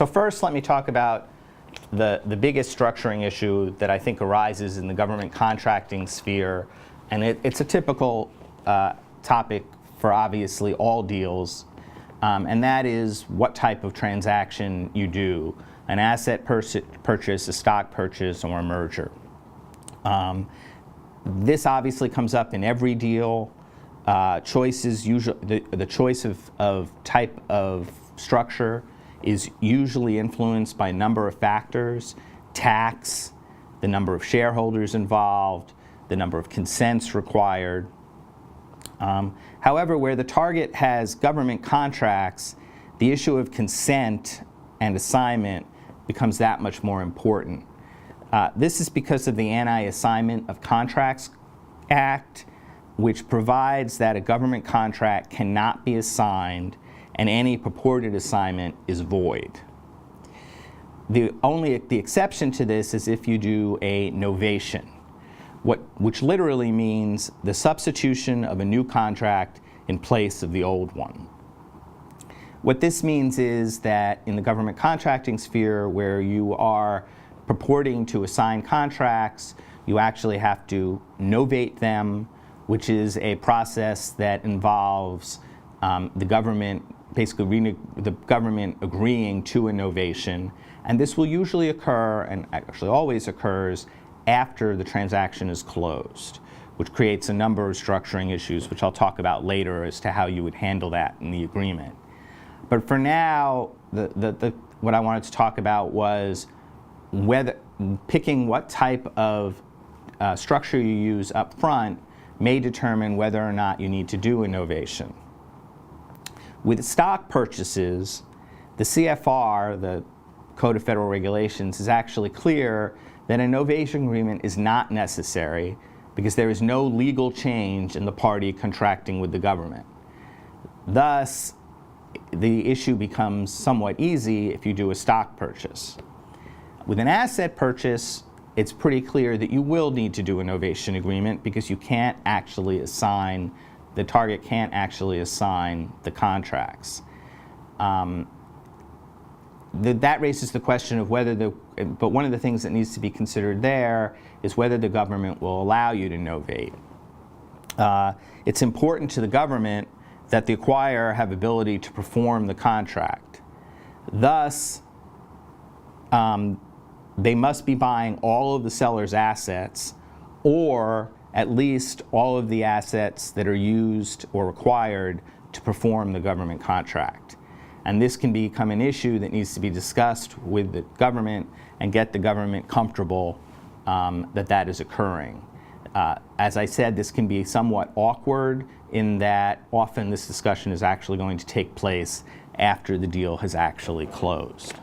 So first, let me talk about the biggest structuring issue that I think arises in the government contracting sphere, and it's a typical topic for obviously all deals, and that is what type of transaction you do, an asset purchase, a stock purchase, or a merger. This obviously comes up in every deal. Choices usually the choice of type of structure is usually influenced by a number of factors: tax, the number of shareholders involved, the number of consents required. However, where the target has government contracts, the issue of consent and assignment becomes that much more important. This is because of the Anti-Assignment of Contracts Act, which provides that a government contract cannot be assigned and any purported assignment is void. The exception to this is if you do a novation, which literally means the substitution of a new contract in place of the old one. What this means is that in the government contracting sphere, where you are purporting to assign contracts, you actually have to novate them, which is a process that involves the government agreeing to a novation, and this will usually occur, and actually always occurs, after the transaction is closed, which creates a number of structuring issues, which I'll talk about later as to how you would handle that in the agreement. But for now, what I wanted to talk about was picking what type of structure you use up front may determine whether or not you need to do a novation. With stock purchases, the CFR, the Code of Federal Regulations, is actually clear that a novation agreement is not necessary because there is no legal change in the party contracting with the government. Thus, the issue becomes somewhat easy if you do a stock purchase. With an asset purchase, it's pretty clear that you will need to do a novation agreement because you can't actually assign, the target can't actually assign the contracts. That raises the question of whether but one of the things that needs to be considered there is whether the government will allow you to novate. It's important to the government that the acquirer have ability to perform the contract. Thus, they must be buying all of the seller's assets, or at least all of the assets that are used or required to perform the government contract. And this can become an issue that needs to be discussed with the government and get the government comfortable that that is occurring. As I said, this can be somewhat awkward in that often this discussion is actually going to take place after the deal has actually closed.